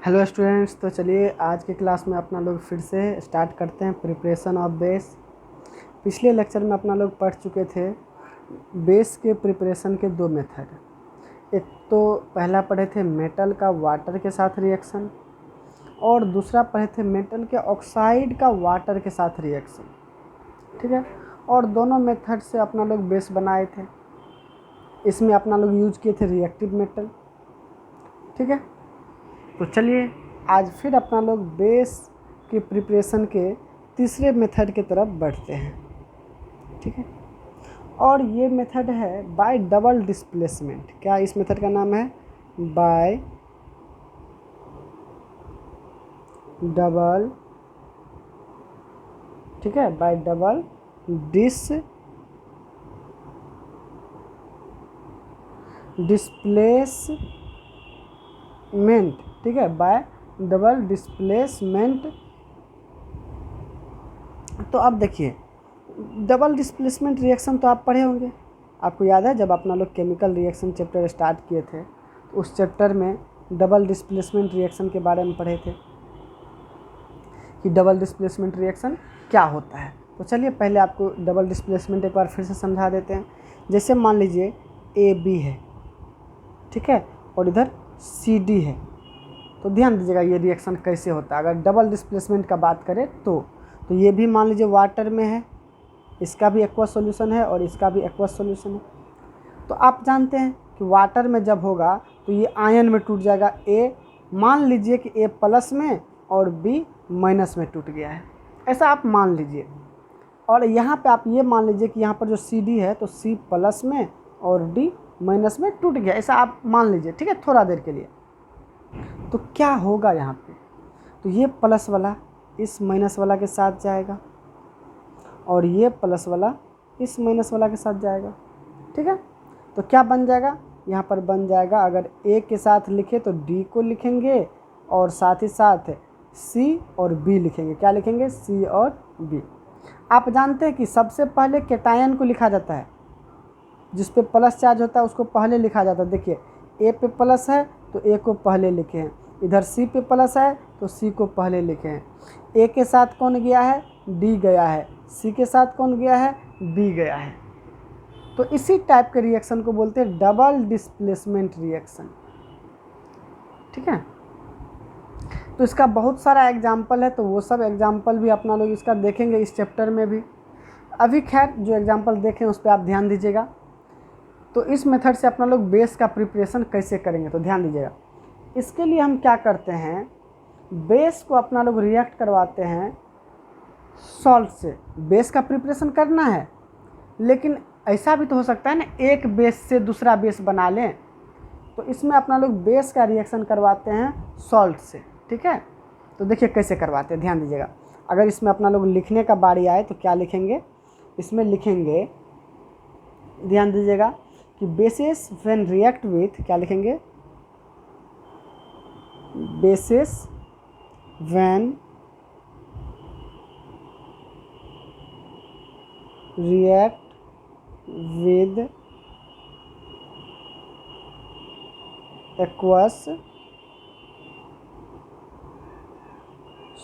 Hello students, तो चलिए आज के क्लास में अपना लोग फिर से स्टार्ट करते हैं प्रिपरेशन ऑफ बेस। पिछले लेक्चर में अपना लोग पढ़ चुके थे बेस के प्रिपरेशन के दो मेथड। एक तो पहला पढ़े थे मेटल का वाटर के साथ रिएक्शन, और दूसरा पढ़े थे मेटल के ऑक्साइड का वाटर के साथ रिएक्शन। ठीक है, और दोनों मेथड से अपना लोग बेस बनाए थे। इसमें अपना लोग यूज किए थे रिएक्टिव मेटल। ठीक है, तो चलिए आज फिर अपना लोग बेस की प्रिपरेशन के तीसरे मेथड की तरफ बढ़ते हैं। ठीक है, और ये मेथड है बाय डबल डिस्प्लेसमेंट। क्या इस मेथड का नाम है? बाय डबल, ठीक है, बाय डबल डिस्प्लेसमेंट। ठीक है, बाय डबल डिस्प्लेसमेंट। तो अब देखिए, डबल डिस्प्लेसमेंट रिएक्शन तो आप पढ़े होंगे। आपको याद है जब अपना लोग केमिकल रिएक्शन चैप्टर स्टार्ट किए थे तो उस चैप्टर में डबल डिस्प्लेसमेंट रिएक्शन के बारे में पढ़े थे कि डबल डिस्प्लेसमेंट रिएक्शन क्या होता है। तो चलिए पहले आपको डबल डिस्प्लेसमेंट एक बार फिर से समझा देते हैं। जैसे मान लीजिए ए बी है, ठीक है, और इधर सी डी है। तो ध्यान दीजिएगा ये रिएक्शन कैसे होता है। अगर डबल डिस्प्लेसमेंट का बात करें तो ये भी मान लीजिए वाटर में है, इसका भी एक्वस सॉल्यूशन है और इसका भी एक्वस सॉल्यूशन है। तो आप जानते हैं कि वाटर में जब होगा तो ये आयन में टूट जाएगा। ए मान लीजिए कि ए प्लस में और बी माइनस में टूट गया है, ऐसा आप मान लीजिए। और यहाँ पे आप ये मान लीजिए कि यहाँ पर जो सी डी है तो सी प्लस में और डी माइनस में टूट गया, ऐसा आप मान लीजिए। ठीक है, थोड़ा देर के लिए। तो क्या होगा यहाँ पे? तो ये प्लस वाला इस माइनस वाला के साथ जाएगा और ये प्लस वाला इस माइनस वाला के साथ जाएगा। ठीक है, तो क्या बन जाएगा यहाँ पर? बन जाएगा, अगर ए के साथ लिखे तो डी को लिखेंगे और साथ ही साथ सी और बी लिखेंगे। क्या लिखेंगे? सी और बी। आप जानते हैं कि सबसे पहले कैटायन को लिखा जाता है, जिस पे प्लस चार्ज होता है उसको पहले लिखा जाता है। देखिए ए पे प्लस है तो ए को पहले लिखे हैं, इधर सी पे प्लस है तो सी को पहले लिखे हैं। ए के साथ कौन गया है? डी गया है। सी के साथ कौन गया है? बी गया है। तो इसी टाइप के रिएक्शन को बोलते हैं डबल डिस्प्लेसमेंट रिएक्शन। ठीक है, तो इसका बहुत सारा एग्जाम्पल है, तो वो सब एग्जाम्पल भी अपना लोग इसका देखेंगे इस चैप्टर में भी। अभी खैर जो एग्जाम्पल देखें उस पर आप ध्यान दीजिएगा। तो इस मेथड से अपना लोग बेस का प्रिपरेशन कैसे करेंगे, तो ध्यान दीजिएगा। इसके लिए हम क्या करते हैं, बेस को अपना लोग रिएक्ट करवाते हैं सॉल्ट से। बेस का प्रिपरेशन करना है, लेकिन ऐसा भी तो हो सकता है ना एक बेस से दूसरा बेस बना लें। तो इसमें अपना लोग बेस का रिएक्शन करवाते हैं सॉल्ट से। ठीक है, तो देखिए कैसे करवाते हैं, ध्यान दीजिएगा। अगर इसमें अपना लोग लिखने का बारी आए तो क्या लिखेंगे? इसमें लिखेंगे, ध्यान दीजिएगा, कि बेसिस व्हेन रिएक्ट विथ, क्या लिखेंगे? Basis when react with aqueous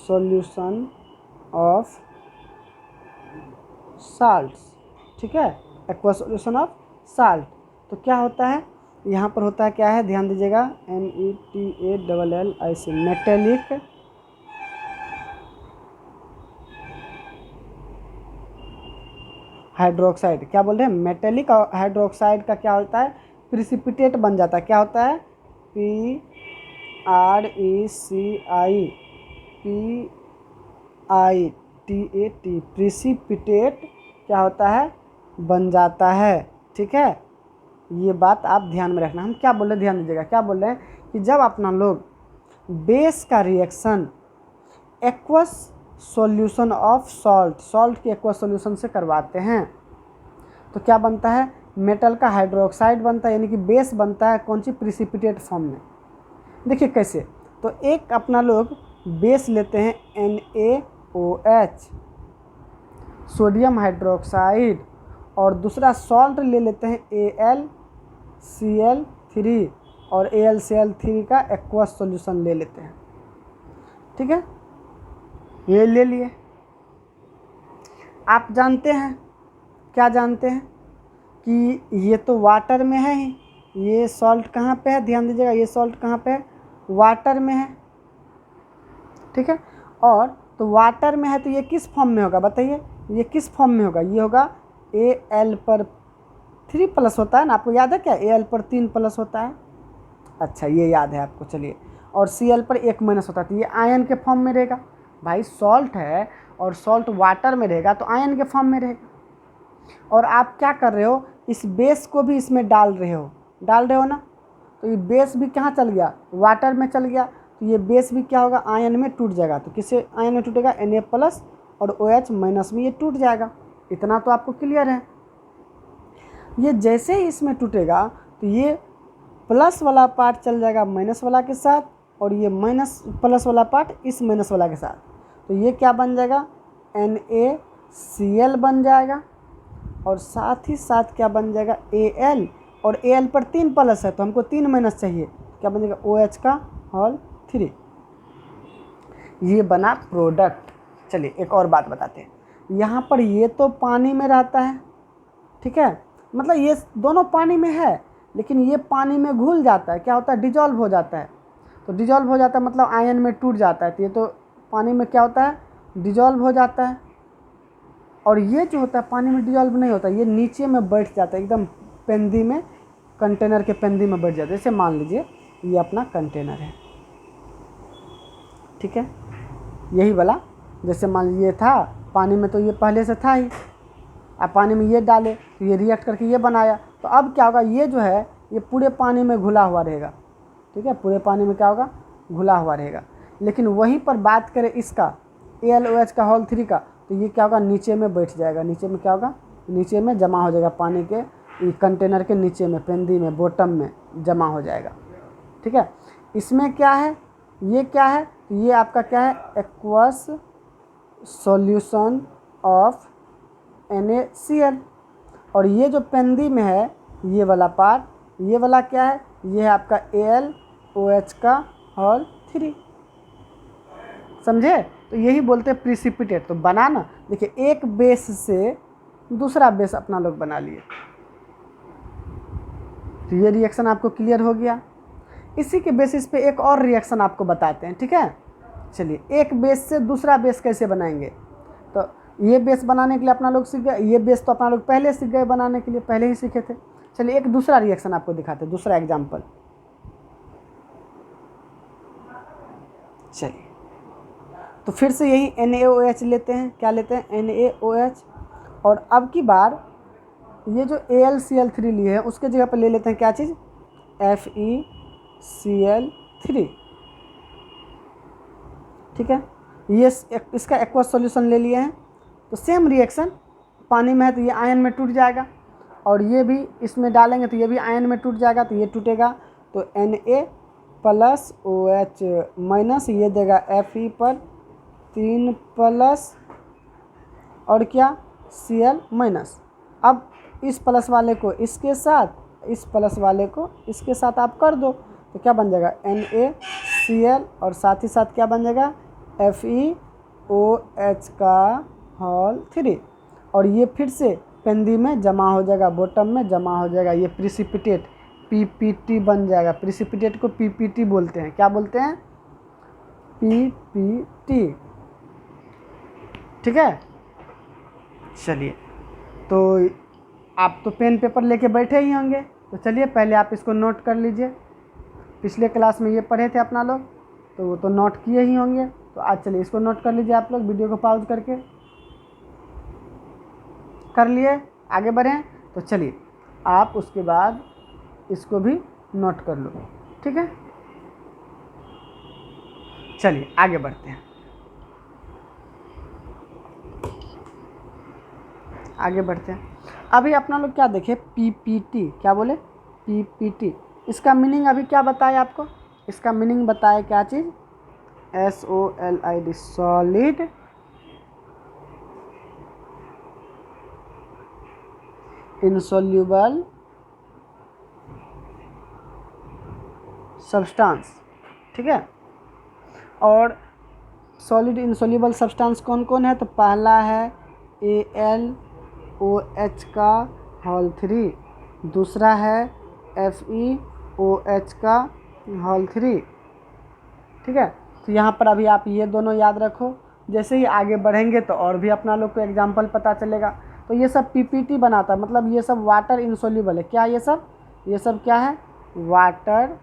solution of salts। ठीक है, aqueous solution of salt। तो क्या होता है यहाँ पर? होता है क्या है, ध्यान दीजिएगा, METALLIC, मेटेलिक हाइड्रोक्साइड। क्या बोल रहे हैं? मेटेलिक हाइड्रोक्साइड का क्या होता है? प्रिसिपिटेट बन जाता है। क्या होता है? PRECIPITAT, प्रिसिपिटेट क्या होता है? बन जाता है। ठीक है, ये बात आप ध्यान में रखना। हम क्या बोल रहे हैं, ध्यान दीजिएगा। क्या बोल रहे हैं कि जब अपना लोग बेस का reaction aqueous solution of salt के एक्वस सॉल्यूशन से करवाते हैं तो क्या बनता है? मेटल का हाइड्रोक्साइड बनता है, यानी कि बेस बनता है। कौन सी? प्रिसिपिटेट फॉर्म में। देखिए कैसे, तो एक अपना लोग बेस लेते हैं NaOH, सोडियम हाइड्रोक्साइड, और दूसरा सॉल्ट ले लेते हैं AlCl3 और AlCl3 का एक्वस सॉल्यूशन ले लेते हैं। ठीक है, ये ले लिए। आप जानते हैं, क्या जानते हैं कि ये तो वाटर में है ही, ये सॉल्ट कहाँ पे है, ध्यान दीजिएगा, ये सॉल्ट कहाँ पे है, वाटर में है, ठीक है। और तो वाटर में है तो ये किस फॉर्म में होगा बताइए, ये किस फॉर्म में होगा, ये होगा Al/3+ होता है ना, आपको याद है क्या, Al/3+ होता है, अच्छा ये याद है आपको, चलिए। और Cl/1- होता है, तो ये आयन के फॉर्म में रहेगा। भाई सॉल्ट है और सॉल्ट वाटर में रहेगा तो आयन के फॉर्म में रहेगा। और आप क्या कर रहे हो, इस बेस को भी इसमें डाल रहे हो ना, तो ये बेस भी कहाँ चल गया, वाटर में चल गया, तो ये बेस भी क्या होगा, आयन में टूट जाएगा। तो किससे आयन में टूटेगा, Na+ और OH- में ये टूट जाएगा। इतना तो आपको क्लियर है। ये जैसे ही इसमें टूटेगा तो ये प्लस वाला पार्ट चल जाएगा माइनस वाला के साथ, और ये माइनस प्लस वाला पार्ट इस माइनस वाला के साथ, तो ये क्या बन जाएगा, NaCl बन जाएगा। और साथ ही साथ क्या बन जाएगा, Al, और Al पर 3+ है तो हमको 3- चाहिए, क्या बन जाएगा, OH3। ये बना प्रोडक्ट। चलिए एक और बात बताते हैं, यहाँ पर ये तो पानी में रहता है, ठीक है, मतलब ये दोनों पानी में है, लेकिन ये पानी में घुल जाता है, क्या होता है, डिजॉल्व हो जाता है। तो डिजॉल्व हो जाता है मतलब आयन में टूट जाता है, तो ये तो पानी में क्या होता है, डिजॉल्व हो जाता है। और ये जो होता है पानी में डिजॉल्व नहीं होता, ये नीचे में बैठ जाता है, एकदम पेंदी में, कंटेनर के पेंदी में बैठ जाता है। जैसे मान लीजिए ये अपना कंटेनर है, ठीक है, यही वाला, जैसे मान लीजिए ये था पानी में, तो ये पहले से था ही, आप पानी में ये डाले तो ये रिएक्ट करके ये बनाया, तो अब क्या होगा, ये जो है ये पूरे पानी में घुला हुआ रहेगा, ठीक है, पूरे पानी में क्या होगा, घुला हुआ रहेगा। लेकिन वहीं पर बात करें इसका, AlOH3 का, तो ये क्या होगा, नीचे में बैठ जाएगा, नीचे में क्या होगा, नीचे में जमा हो जाएगा, पानी के कंटेनर के नीचे में, पेंदी में, बॉटम में जमा हो जाएगा, ठीक है। इसमें क्या है, ये क्या है, ये आपका क्या है, एक्वस सॉल्यूशन ऑफ NaCl। और ये जो पेंदी में है ये वाला पार्ट, ये वाला क्या है, ये है आपका AlOH3, समझे। तो यही बोलते हैं प्रिसिपिटेट। तो बना ना, देखिए एक बेस से दूसरा बेस अपना लोग बना लिए, तो ये रिएक्शन आपको क्लियर हो गया। इसी के बेसिस पे एक और रिएक्शन आपको बताते हैं, ठीक है। चलिए, एक बेस से दूसरा बेस कैसे बनाएंगे, तो ये बेस बनाने के लिए अपना लोग सीख गए, ये बेस तो अपना लोग पहले सीख गए बनाने के लिए, पहले ही सीखे थे। चलिए एक दूसरा रिएक्शन आपको दिखाते हैं, दूसरा एग्जाम्पल। चलिए तो फिर से यही NaOH लेते हैं, क्या लेते हैं, NaOH। और अब की बार ये जो AlCl3 लिए हैं उसके जगह पर ले लेते हैं क्या चीज़, FeCl3, ठीक है। ये इसका एक्वस सॉल्यूशन ले लिए हैं, तो सेम रिएक्शन, पानी में है तो ये आयन में टूट जाएगा, और ये भी इसमें डालेंगे तो ये भी आयन में टूट जाएगा, तो ये टूटेगा, तो Na+OH- ये देगा Fe पर 3+, और क्या, Cl-। अब इस प्लस वाले को इसके साथ, इस प्लस वाले को इसके साथ आप कर दो, तो क्या बन जाएगा, NaCl, और साथ ही साथ क्या बन जाएगा, FeOH3, और ये फिर से पेंदी में जमा हो जाएगा, बॉटम में जमा हो जाएगा, ये प्रिसिपिटेट PPT बन जाएगा। प्रिसिपिटेट को PPT बोलते हैं, क्या बोलते हैं, PPT, ठीक है। चलिए तो आप तो पेन पेपर लेके बैठे ही होंगे, तो चलिए पहले आप इसको नोट कर लीजिए। पिछले क्लास में ये पढ़े थे अपना लोग, तो वो तो नोट किए ही होंगे, तो आज चलिए इसको नोट कर लीजिए आप लोग, वीडियो को पॉज करके। कर लिए, आगे बढ़ें, तो चलिए आप उसके बाद इसको भी नोट कर लो, ठीक है। चलिए आगे बढ़ते हैं, आगे बढ़ते हैं। अभी अपना लोग क्या देखे, PPT, क्या बोले, PPT, इसका मीनिंग अभी क्या बताया आपको, इसका मीनिंग बताया क्या चीज़, SOLID, सॉलिड इनसोल्यूबल सब्सटेंस, ठीक है। और सॉलिड इनसोल्यूबल सब्सटेंस कौन कौन है? तो पहला है AlOH का होल 3, दूसरा है FeOH का होल 3। ठीक है, तो यहाँ पर अभी आप ये दोनों याद रखो। जैसे ही आगे बढ़ेंगे तो और भी अपना लोग को एग्जाम्पल पता चलेगा। तो ये सब PPT बनाता है, मतलब ये सब वाटर इनसोल्यूबल है। क्या ये सब क्या है? वाटर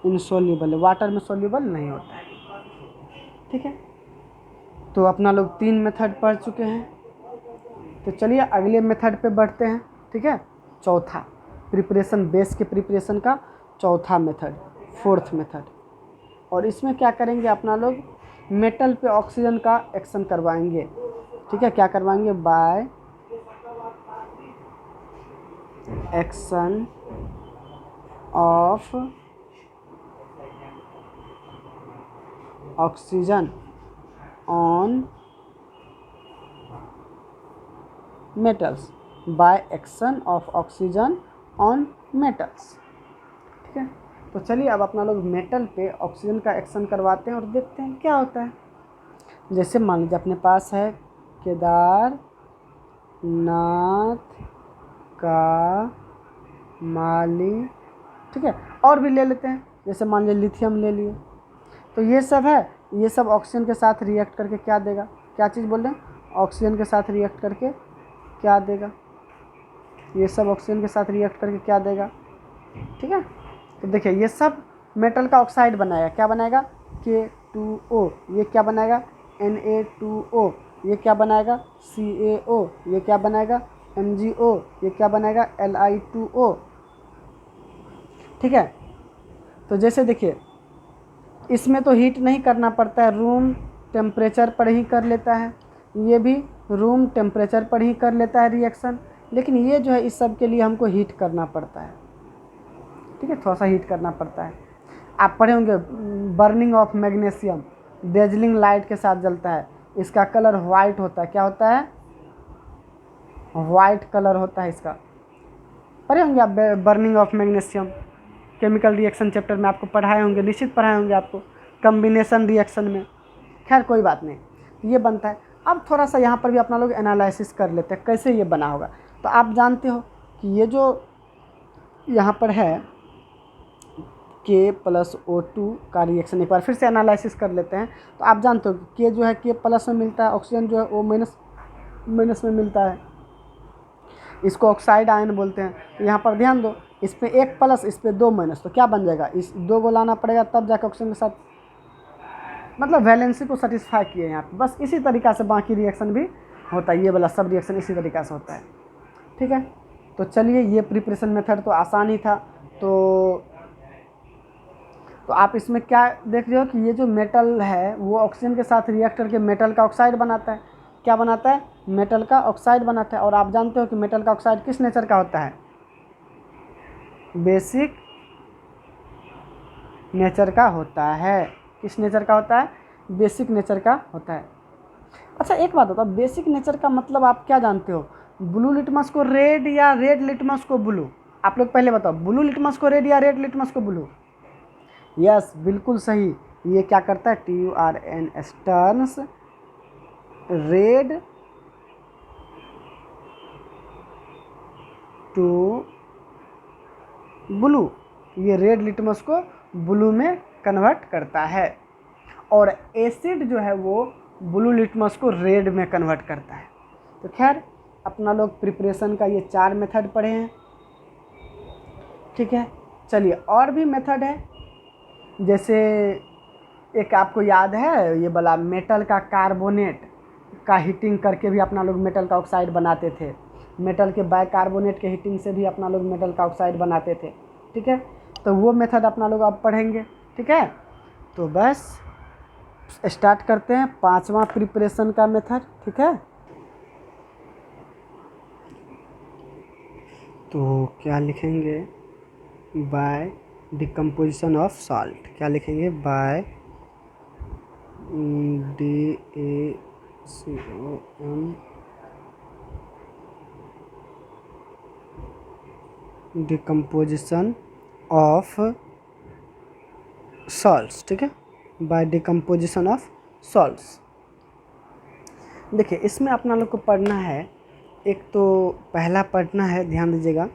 इनसोल्यूबल है, वाटर में सोल्यूबल नहीं होता है। ठीक है, तो अपना लोग 3 मेथड पढ़ चुके हैं। तो चलिए अगले मेथड पे बढ़ते हैं। ठीक है, चौथा प्रिपरेशन, बेस के प्रिपरेशन का चौथा मेथड, फोर्थ मेथड। और इसमें क्या करेंगे अपना लोग? मेटल पे ऑक्सीजन का एक्शन करवाएंगे। ठीक है, क्या करवाएंगे? By action of oxygen on metals, by action of oxygen on metals. ठीक है, तो चलिए अब अपना लोग मेटल पे ऑक्सीजन का एक्शन करवाते हैं और देखते हैं क्या होता है। जैसे मान लीजिए अपने पास है केदारनाथ का माली। ठीक है, और भी ले लेते हैं, जैसे मान लीजिए लिथियम ले लिए। तो ये सब है, ये सब ऑक्सीजन के साथ रिएक्ट करके क्या देगा? क्या चीज़ बोल रहे हैं? ऑक्सीजन के साथ रिएक्ट करके क्या देगा? ये सब ऑक्सीजन के साथ रिएक्ट करके क्या देगा? ठीक है, तो देखिए ये सब मेटल का ऑक्साइड बनाएगा। क्या बनाएगा? K2O। ये क्या बनाएगा? Na2O। ये क्या बनाएगा? CaO। ये क्या बनाएगा? MgO। ये क्या बनाएगा? Li2O। ठीक है, तो जैसे देखिए इसमें तो हीट नहीं करना पड़ता है, रूम टेम्परेचर पर ही कर लेता है। ये भी रूम टेम्परेचर पर ही कर लेता है रिएक्शन। लेकिन ये जो है इस सब के लिए हमको हीट करना पड़ता है। ठीक है, थोड़ा सा हीट करना पड़ता है। आप पढ़े होंगे burning of magnesium, dazzling light के साथ जलता है, इसका कलर वाइट होता है। क्या होता है? वाइट कलर होता है इसका। पढ़े होंगे आप burning of magnesium, chemical reaction chapter में आपको पढ़ाए होंगे, निश्चित पढ़ाए होंगे आपको, कम्बिनेशन रिएक्शन में। खैर कोई बात नहीं, ये बनता है। अब थोड़ा सा यहाँ पर भी अपना लोग एनालिसिस कर लेते हैं कैसे ये बना होगा। तो आप जानते हो कि ये जो यहाँ पर है K+O2 का रिएक्शन, एक बार फिर से एनालिसिस कर लेते हैं। तो आप जानते हो कि K जो है K+ में मिलता है, ऑक्सीजन जो है O- में मिलता है। इसको ऑक्साइड आयन बोलते हैं। तो यहाँ पर ध्यान दो, इस पे 1+, इस पे 2-, तो क्या बन जाएगा? इस 2 को लाना पड़ेगा तब जाकर ऑक्सीजन के साथ, मतलब वैलेंसी को सेटिस्फाई किए यहाँ पे। बस इसी तरीक़ा से बाकी रिएक्शन भी होता है, ये वाला सब रिएक्शन इसी तरीक़ा से होता है। ठीक है, तो चलिए ये प्रिपरेशन मेथड तो आसान ही था। तो आप इसमें क्या देख रहे हो कि ये जो मेटल है वो ऑक्सीजन के साथ रिएक्ट करके मेटल का ऑक्साइड बनाता है। क्या बनाता है? मेटल का ऑक्साइड बनाता है। और आप जानते हो कि मेटल का ऑक्साइड किस नेचर का होता है? बेसिक नेचर का होता है। किस नेचर का होता है? बेसिक नेचर का होता है। अच्छा एक बात बताओ, बेसिक नेचर का मतलब आप क्या जानते हो? ब्लू लिटमस को रेड या रेड लिटमस को ब्लू? आप लोग पहले बताओ, ब्लू लिटमस को रेड या रेड लिटमस को ब्लू? यस, बिल्कुल सही। ये क्या करता है? TURNS, turns red to blue. ये रेड लिटमस को ब्लू में कन्वर्ट करता है। और एसिड जो है वो ब्लू लिटमस को रेड में कन्वर्ट करता है। तो खैर अपना लोग प्रिपरेशन का ये 4 मेथड पढ़े हैं। ठीक है, चलिए और भी मेथड है। जैसे एक आपको याद है ये वाला, मेटल का कार्बोनेट का हीटिंग करके भी अपना लोग मेटल का ऑक्साइड बनाते थे। मेटल के बाइकार्बोनेट के हीटिंग से भी अपना लोग मेटल का ऑक्साइड बनाते थे। ठीक है, तो वो मेथड अपना लोग अब पढ़ेंगे। ठीक है, तो बस स्टार्ट करते हैं 5वां प्रिपरेशन का मेथड। ठीक है, तो क्या लिखेंगे? By decomposition of salt. क्या लिखेंगे? By DACOM decomposition of salts, ठीक है, बाय डिकम्पोजिशन ऑफ सॉल्ट्स। देखिए इसमें अपना लोग को पढ़ना है, एक तो पहला पढ़ना है, ध्यान दीजिएगा,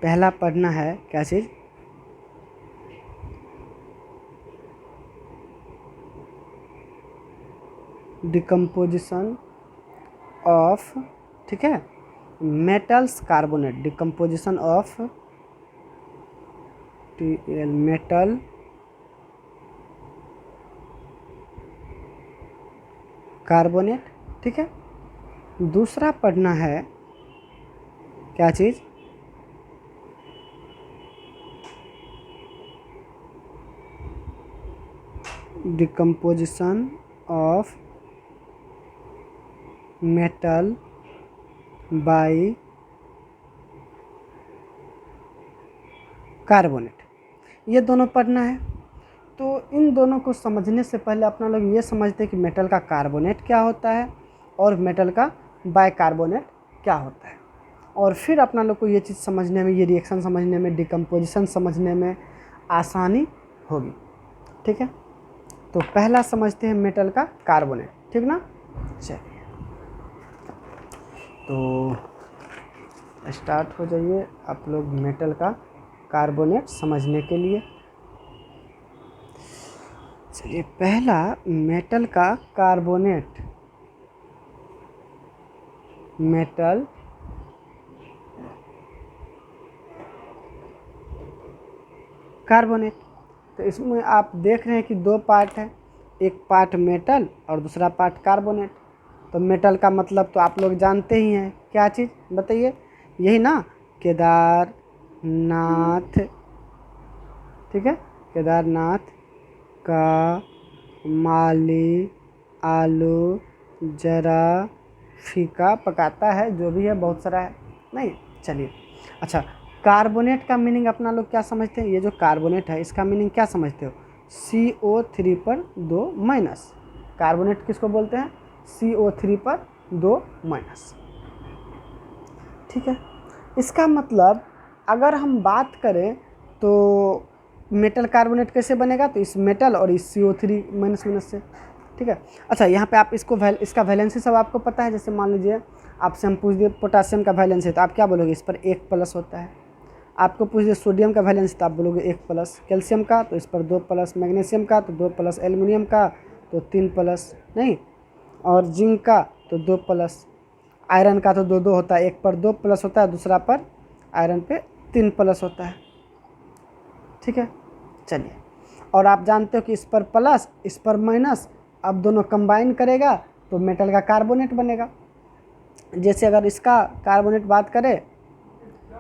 पहला पढ़ना है क्या चीज़, डिकम्पोजिशन ऑफ, ठीक है, metals carbonate, decomposition of metal carbonate, ठीक है। दूसरा पढ़ना है क्या चीज़, decomposition of metal by carbonate, ये दोनों पढ़ना है। तो इन दोनों को समझने से पहले अपना लोग ये समझते हैं कि मेटल का कार्बोनेट क्या होता है और मेटल का बाइकार्बोनेट क्या होता है, और फिर अपना लोग को ये चीज़ समझने में, ये रिएक्शन समझने में, डिकम्पोजिशन समझने में आसानी होगी, ठीक है। तो पहला समझते हैं मेटल का कार्बोनेट, ठीक ना। चलिए तो स्टार्ट हो जाइए आप लोग मेटल का कार्बोनेट समझने के लिए। चलिए पहला मेटल का कार्बोनेट, मेटल कार्बोनेट। तो इसमें आप देख रहे हैं कि दो पार्ट है, एक पार्ट मेटल और दूसरा पार्ट कार्बोनेट। तो मेटल का मतलब तो आप लोग जानते ही हैं, क्या चीज़ बताइए, यही ना, केदारनाथ, ठीक है, केदारनाथ का माली आलू जरा फीका पकाता है, जो भी है बहुत सारा है, नहीं। चलिए अच्छा, कार्बोनेट का मीनिंग अपना लोग क्या समझते हैं, ये जो कार्बोनेट है इसका मीनिंग क्या समझते हो, CO3 पर 2 माइनस। कार्बोनेट किसको बोलते हैं, CO3 पर 2 माइनस, ठीक है। इसका मतलब अगर हम बात करें तो मेटल कार्बोनेट कैसे बनेगा, तो इस मेटल और इस CO3 माइनस माइनस से, ठीक है। अच्छा यहाँ पे आप इसको इसका वैलेंसी सब आपको पता है, जैसे मान लीजिए आपसे हम पूछ दिए पोटासियम का वैलेंस है तो आप क्या बोलोगे, इस पर 1 प्लस होता है। आपको पूछ दिए सोडियम का वैलेंस तो आप बोलोगे 1 प्लस, कैल्शियम का तो इस पर 2 प्लस, मैग्नीशियम का तो 2 प्लस, एल्युमिनियम का तो 3 प्लस, नहीं, और जिंक का तो 2 प्लस, आयरन का तो 2 होता है, एक पर 2 प्लस होता है, दूसरा पर आयरन पे 3 प्लस होता है, ठीक है। चलिए, और आप जानते हो कि इस पर प्लस इस पर माइनस, अब दोनों कंबाइन करेगा तो मेटल का कार्बोनेट बनेगा। जैसे अगर इसका कार्बोनेट बात करें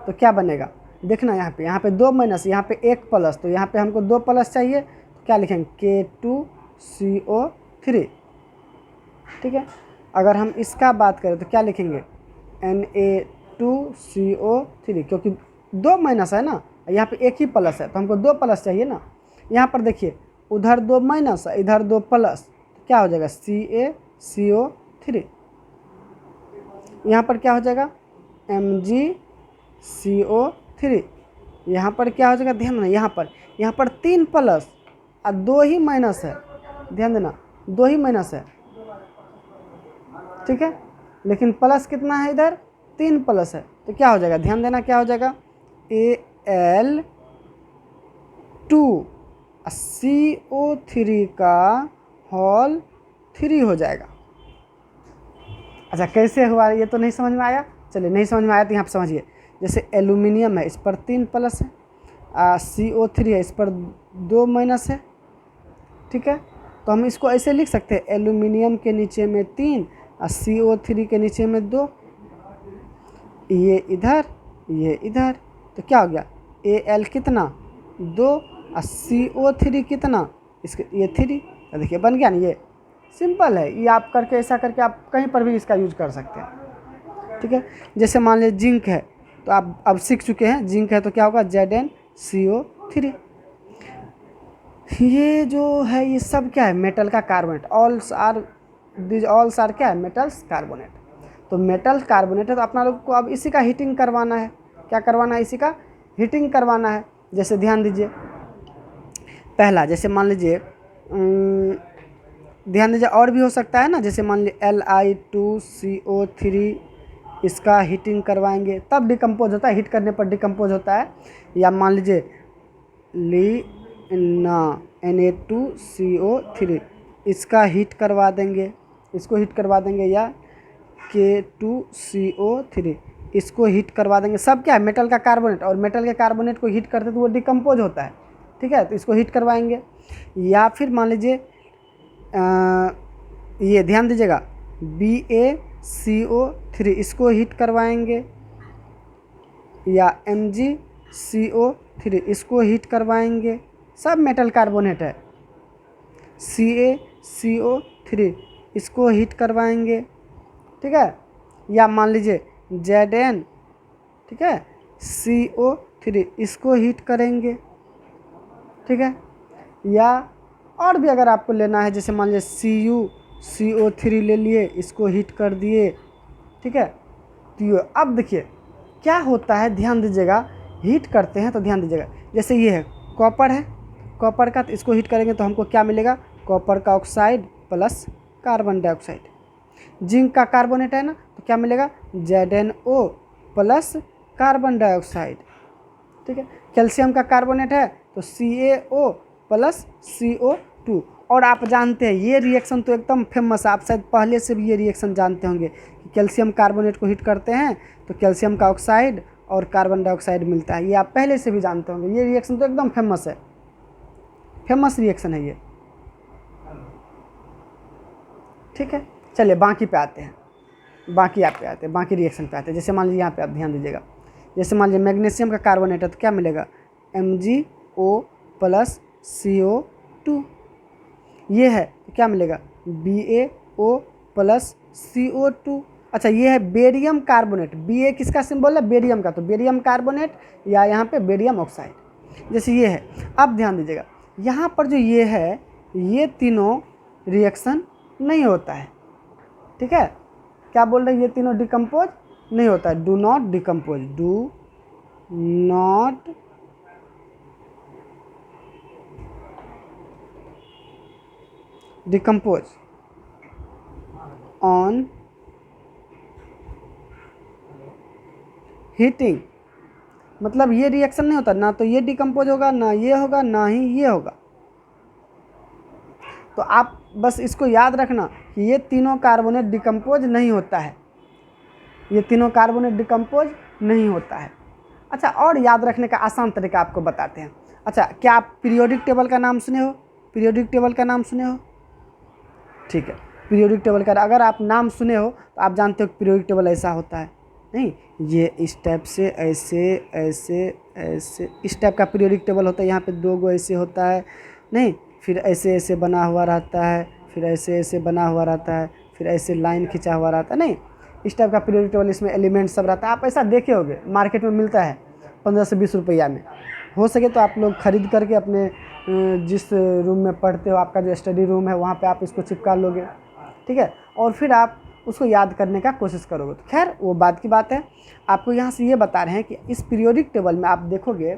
तो क्या बनेगा, देखना यहाँ पे 2 माइनस, यहाँ पे 1 प्लस, तो यहाँ पे हमको 2 प्लस चाहिए, तो क्या लिखेंगे K2CO3, ठीक है। अगर हम इसका बात करें तो क्या लिखेंगे Na2CO3, क्योंकि 2 माइनस है ना, यहाँ पे 1 ही प्लस है तो हमको 2 प्लस चाहिए ना। यहाँ पर देखिए उधर 2 माइनस इधर 2 प्लस, तो क्या हो जाएगा CaCO3, यहाँ पर क्या हो जाएगा MgCO3, यहाँ पर क्या हो जाएगा, ध्यान देना, यहाँ पर 3 प्लस और 2 ही माइनस है, ध्यान देना 2 ही माइनस है, ठीक है, लेकिन प्लस कितना है, इधर 3 प्लस है, तो क्या हो जाएगा, ध्यान देना क्या हो जाएगा Al2 CO3 का होल 3 हो जाएगा। अच्छा कैसे हुआ ये तो नहीं समझ में आया, चलिए नहीं समझ में आया तो यहाँ पर समझिए, जैसे एल्यूमिनियम है इस पर 3 प्लस है, CO3 है इस पर 2 माइनस है, ठीक है। तो हम इसको ऐसे लिख सकते हैं, एल्यूमिनियम के नीचे में 3 और CO3 के नीचे में 2, ये इधर तो क्या हो गया Al कितना 2 और CO3 कितना, इसके ये 3, तो देखिए बन गया ना, ये सिंपल है, ये आप करके ऐसा करके आप कहीं पर भी इसका यूज कर सकते हैं, ठीक है। जैसे मान लीजिए जिंक है तो आप अब सीख चुके हैं, जिंक है तो क्या होगा ZnCO3, ये जो है ये सब क्या है, मेटल का कार्बोनेट, ऑल्स आर क्या है, मेटल्स कार्बोनेट। तो मेटल कार्बोनेट है तो अपना लोग को अब इसी का हीटिंग करवाना है, क्या करवाना है, इसी का हीटिंग करवाना है। जैसे ध्यान दीजिए पहला जैसे मान लीजिए ध्यान दीजिए, और भी हो सकता है ना, जैसे मान लीजिए Li2CO3 इसका हीटिंग करवाएंगे तब डिकम्पोज होता है, हीट करने पर डिकम्पोज होता है। या मान लीजिए Na2CO3 इसका हीट करवा देंगे, इसको हीट करवा देंगे। या K2CO3 इसको हीट करवा देंगे। सब क्या है, मेटल का कार्बोनेट, और मेटल के कार्बोनेट को हीट करते तो वो डिकम्पोज होता है, ठीक है, तो इसको हीट करवाएंगे। या फिर मान लीजिए ये ध्यान दीजिएगा BaCO3 इसको हीट करवाएंगे। या MgCO3 इसको हीट करवाएंगे। सब मेटल कार्बोनेट है। CaCO3 इसको हीट करवाएंगे, ठीक है। या मान लीजिए Zn, ठीक है, CO3 इसको हीट करेंगे, ठीक है। या और भी अगर आपको लेना है, जैसे मान लीजिए CuCO3 ले लिए, इसको हीट कर दिए, ठीक है। तो अब देखिए क्या होता है, ध्यान दीजिएगा, हीट करते हैं तो ध्यान दीजिएगा, जैसे ये है कॉपर है, कॉपर का, तो इसको हीट करेंगे तो हमको क्या मिलेगा, कॉपर का oxide plus carbon dioxide. Zinc का कार्बोनेट है ना, तो क्या मिलेगा, ZnO प्लस कार्बन डाइऑक्साइड, ठीक है। कैल्शियम का कार्बोनेट है तो CaO प्लस CO2। और आप जानते हैं ये रिएक्शन तो एकदम फेमस है, आप शायद पहले से भी ये रिएक्शन जानते होंगे कि कैल्शियम कार्बोनेट को हीट करते हैं तो कैल्शियम का ऑक्साइड और कार्बन डाइऑक्साइड मिलता है। ये आप पहले से भी जानते होंगे, ये रिएक्शन तो एकदम फेमस है, फेमस रिएक्शन है ये, ठीक है। चलिए बाकी पे आते हैं, बाकी रिएक्शन पे आते हैं। जैसे मान लीजिए यहाँ पे आप ध्यान दीजिएगा, जैसे मान लीजिए मैग्नीशियम का कार्बोनेट है तो क्या मिलेगा, MgO प्लस CO2। ये है तो क्या मिलेगा, BaO प्लस CO2। अच्छा ये है बेरियम कार्बोनेट, Ba किसका सिंबल है, बेरियम का, तो बेरियम कार्बोनेट या यहाँ पे बेरियम ऑक्साइड, जैसे ये है। अब ध्यान दीजिएगा यहाँ पर जो ये है, ये तीनों रिएक्शन नहीं होता है, ठीक है। क्या बोल रहे हैं, ये तीनों डिकम्पोज नहीं होता है, do not decompose, do not decompose on heating. मतलब ये रिएक्शन नहीं होता, ना तो ये डिकम्पोज होगा, ना ये होगा, ना ही ये होगा। तो आप बस इसको याद रखना कि ये तीनों कार्बोनेट डिकम्पोज नहीं होता है, ये तीनों कार्बोनेट डिकम्पोज नहीं होता है। अच्छा और याद रखने का आसान तरीका आपको बताते हैं। अच्छा क्या आप पीरियोडिक टेबल का नाम सुने हो, पीरियोडिक टेबल का नाम सुने हो, ठीक है। पीरियोडिक टेबल का अगर आप नाम सुने हो तो आप जानते हो पीरियोडिक टेबल ऐसा होता है, नहीं ये इस टाइप से ऐसे ऐसे ऐसे इस टाइप का पीरियोडिक टेबल होता है। यहाँ पे दो गो ऐसे होता है, नहीं फिर ऐसे ऐसे बना हुआ रहता है, फिर ऐसे ऐसे बना हुआ रहता है, फिर ऐसे लाइन खिंचा हुआ रहता है, नहीं इस टाइप का पीरियोडिक टेबल, इसमें एलिमेंट सब रहता है। आप ऐसा देखे होंगे, मार्केट में मिलता है 15 से 20 रुपया में। हो सके तो आप लोग ख़रीद करके अपने जिस रूम में पढ़ते हो, आपका जो स्टडी रूम है वहाँ पे आप इसको चिपका लोगे, ठीक है। और फिर आप उसको याद करने का कोशिश करोगे। तो खैर वो बात की बात है। आपको यहाँ से ये बता रहे हैं कि इस पीरियोडिक टेबल में आप देखोगे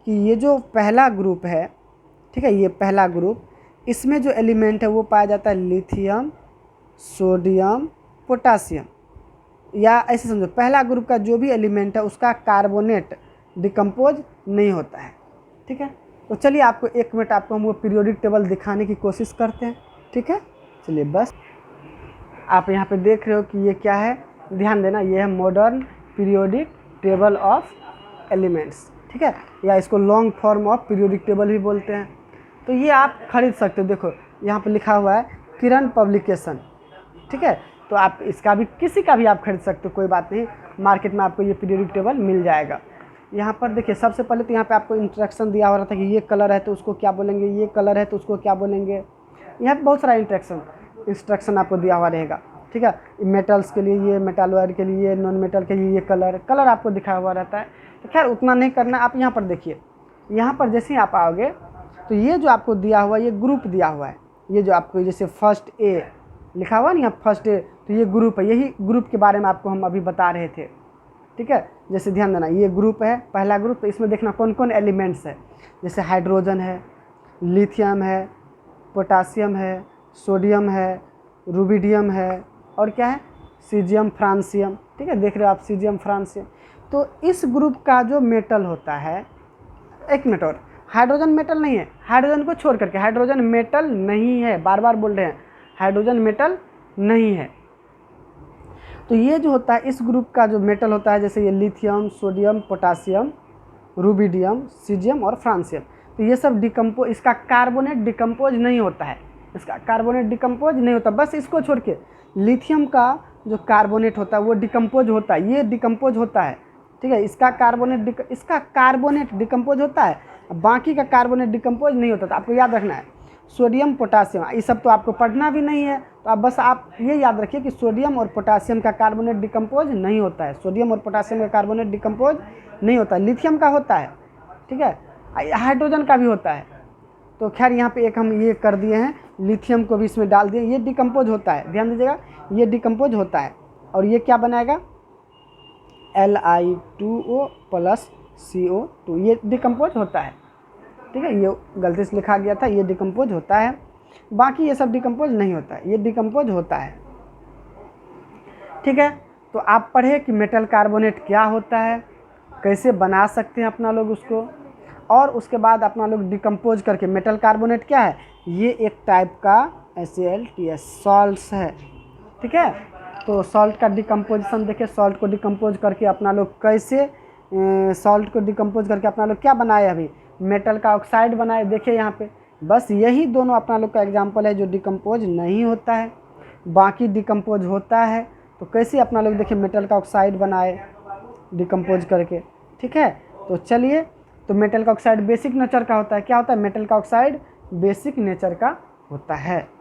कि ये जो पहला ग्रुप है, ठीक है, ये पहला ग्रुप, इसमें जो एलिमेंट है वो पाया जाता है लिथियम, सोडियम, पोटासियम। या ऐसे समझो पहला ग्रुप का जो भी एलिमेंट है उसका कार्बोनेट डिकम्पोज नहीं होता है, ठीक है। तो चलिए आपको 1 मिनट आपको हम वो पीरियोडिक टेबल दिखाने की कोशिश करते हैं, ठीक है। चलिए बस आप यहाँ पे देख रहे हो कि ये क्या है, ध्यान देना, ये है modern periodic table of elements, ठीक है, या इसको long form of periodic table भी बोलते हैं। तो ये आप खरीद सकते हो, देखो यहाँ पे लिखा हुआ है किरण पब्लिकेशन, ठीक है। तो आप इसका भी किसी का भी आप खरीद सकते हो, कोई बात नहीं, मार्केट में आपको ये पीरियोडिक टेबल मिल जाएगा। यहाँ पर देखिए सबसे पहले तो यहाँ पे आपको इंस्ट्रक्शन दिया हो रहा था कि ये कलर है तो उसको क्या बोलेंगे, ये कलर है तो उसको क्या बोलेंगे। यहाँ पे बहुत सारा इंस्ट्रक्शन आपको दिया हुआ रहेगा, ठीक है। मेटल्स के लिए ये, मेटालॉइड के लिए, नॉन मेटल के लिए ये कलर आपको दिखाया हुआ रहता है। तो खैर उतना नहीं करना। आप यहाँ पर देखिए, यहाँ पर जैसे ही आप आओगे तो ये जो आपको दिया हुआ, ये ग्रुप दिया हुआ है, ये जो आपको जैसे फर्स्ट ए लिखा हुआ ना यहाँ फर्स्ट ए, तो ये ग्रुप है, यही ग्रुप के बारे में आपको हम अभी बता रहे थे, ठीक है। जैसे ध्यान देना, ये ग्रुप है, पहला ग्रुप, तो इसमें देखना कौन कौन एलिमेंट्स है, जैसे हाइड्रोजन है, लिथियम है, पोटासियम है, सोडियम है, रुबिडियम है और क्या है, सीजियम फ्रांसियम। ठीक है, देख रहे हो आप सीजियम फ्रांसियम। तो इस ग्रुप का जो मेटल होता है, एक मिनट और, हाइड्रोजन मेटल नहीं है, हाइड्रोजन को छोड़ करके, हाइड्रोजन मेटल नहीं है, बार बार बोल रहे हैं हाइड्रोजन मेटल नहीं है। तो ये जो होता है इस ग्रुप का जो मेटल होता है, जैसे ये lithium, sodium, potassium, rubidium, caesium और फ्रांसियम, तो ये सब डिकम्पोज, इसका कार्बोनेट डिकम्पोज नहीं होता है, इसका कार्बोनेट डिकम्पोज नहीं होता। बस इसको छोड़ के लिथियम का जो कार्बोनेट होता है वो डिकम्पोज होता है, ये डिकम्पोज होता है। ठीक है, इसका कार्बोनेट डिकम्पोज होता है, बाकी का कार्बोनेट डिकम्पोज नहीं होता। तो आपको याद रखना है सोडियम, पोटासियम, ये सब तो आपको पढ़ना भी नहीं है, तो आप बस आप ये याद रखिए कि सोडियम और पोटासियम का कार्बोनेट डिकम्पोज नहीं होता है, सोडियम और पोटासियम का कार्बोनेट डिकम्पोज नहीं होता है, लिथियम का होता है। ठीक है, हाइड्रोजन का भी होता है। तो खैर यहाँ पे एक हम ये कर दिए हैं, लिथियम को भी इसमें डाल दिए, ये डिकम्पोज होता है, ध्यान दीजिएगा, ये डिकम्पोज होता है। और ये क्या बनाएगा, Li2O प्लस CO2, ये डिकम्पोज होता है। ठीक है, ये गलती से लिखा गया था, ये डिकम्पोज होता है, बाकी ये सब डिकम्पोज नहीं होता है, ये डिकम्पोज होता है। ठीक है, तो आप पढ़े कि मेटल कार्बोनेट क्या होता है, कैसे बना सकते हैं अपना लोग उसको, और उसके बाद अपना लोग डिकम्पोज करके, मेटल कार्बोनेट क्या है, ये एक टाइप का SaLTS सॉल्ट्स है। ठीक है, तो सॉल्ट का डिकम्पोजिशन देखिए, सॉल्ट को डिकम्पोज करके अपना लोग कैसे, सॉल्ट को डिकम्पोज करके अपना लोग क्या बनाए, अभी मेटल का ऑक्साइड बनाए। देखिए यहाँ पे बस यही दोनों अपना लोग का एग्जांपल है जो डिकम्पोज नहीं होता है, बाकी डिकम्पोज होता है। तो कैसे अपना लोग देखिए मेटल का ऑक्साइड बनाए डिकम्पोज करके। ठीक है, तो चलिए, तो मेटल का ऑक्साइड बेसिक नेचर का होता है, क्या होता है, मेटल का ऑक्साइड बेसिक नेचर का होता है।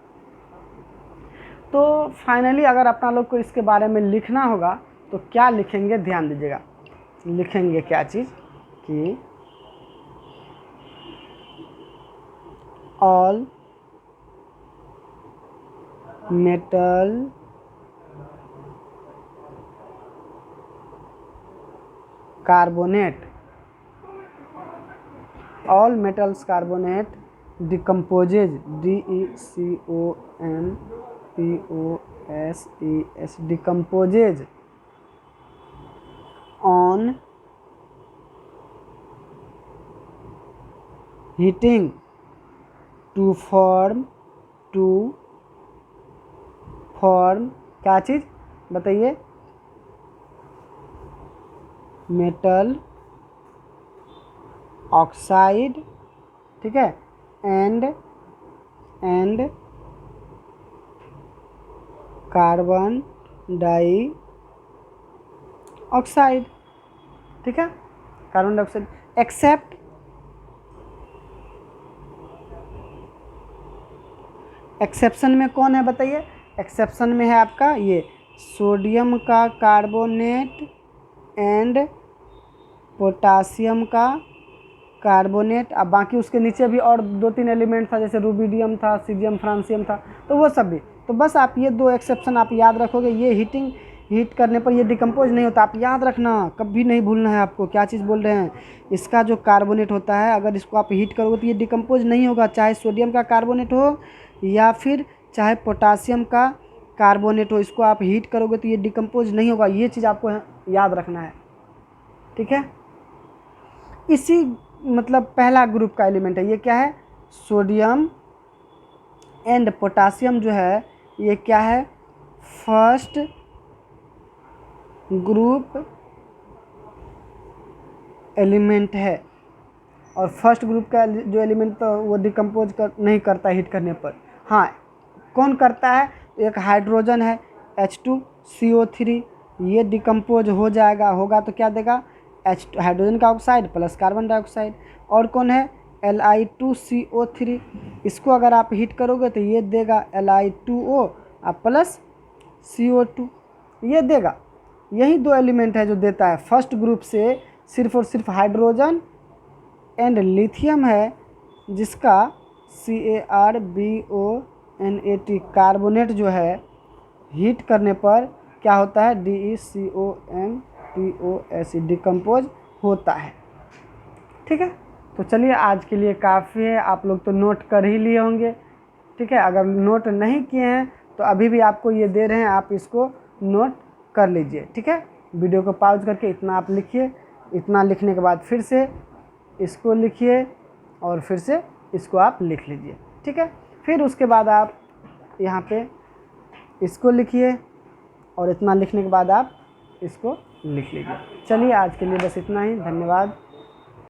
तो फाइनली अगर अपना लोग को इसके बारे में लिखना होगा तो क्या लिखेंगे, ध्यान दीजिएगा, लिखेंगे क्या चीज़ कि all metal carbonate, all metals carbonate decomposes, DECOMPOSES, decomposes on heating to form क्या चीज़ बताइए, मेटल ऑक्साइड। ठीक है, एंड कार्बन डाई ऑक्साइड। ठीक है, कार्बन डाइऑक्साइड एक्सेप्ट एक्सेप्शन में कौन है बताइए, एक्सेप्शन में है आपका ये सोडियम का कार्बोनेट एंड पोटासियम का कार्बोनेट। अब बाकी उसके नीचे भी और 2-3 एलिमेंट था, जैसे रुबिडियम था, सीजियम फ्रांसियम था, तो वो सब भी। तो बस आप ये 2 एक्सेप्शन आप याद रखोगे, ये हीट करने पर ये डिकम्पोज नहीं होता, आप याद रखना, कभी नहीं भूलना है आपको। क्या चीज़ बोल रहे हैं, इसका जो कार्बोनेट होता है अगर इसको आप हीट करोगे तो ये डिकम्पोज नहीं होगा, चाहे सोडियम का कार्बोनेट हो या फिर चाहे पोटासियम का कार्बोनेट हो, इसको आप हीट करोगे तो ये डिकम्पोज नहीं होगा, ये चीज़ आपको याद रखना है। ठीक है, इसी मतलब पहला ग्रुप का एलिमेंट है, ये क्या है, सोडियम एंड पोटासियम जो है ये क्या है, फर्स्ट ग्रुप एलिमेंट है। और फर्स्ट ग्रुप का जो एलिमेंट तो वो डिकम्पोज नहीं करता हीट करने पर। हाँ, कौन करता है, एक हाइड्रोजन है H2CO3, ये डिकम्पोज हो जाएगा, होगा तो क्या देगा, हाइड्रोजन का ऑक्साइड प्लस कार्बन डाइऑक्साइड। और कौन है, Li2CO3, इसको अगर आप हीट करोगे तो ये देगा Li2O प्लस CO2, ये देगा। यही 2 एलिमेंट है जो देता है। फर्स्ट ग्रुप से सिर्फ और सिर्फ हाइड्रोजन एंड लिथियम है, जिसका CaRBONate कार्बोनेट जो है हीट करने पर क्या होता है, DeCOMPOSE डिकम्पोज होता है। ठीक है, तो चलिए आज के लिए काफ़ी है, आप लोग तो नोट कर ही लिए होंगे, ठीक है। अगर नोट नहीं किए हैं तो अभी भी आपको ये दे रहे हैं, आप इसको नोट कर लीजिए, ठीक है। वीडियो को पॉज करके इतना आप लिखिए, इतना लिखने के बाद फिर से इसको लिखिए और फिर से इसको आप लिख लीजिए, ठीक है। फिर उसके बाद आप यहाँ पे इसको लिखिए और इतना लिखने के बाद आप इसको लिख लीजिए। चलिए आज के लिए बस इतना ही, धन्यवाद।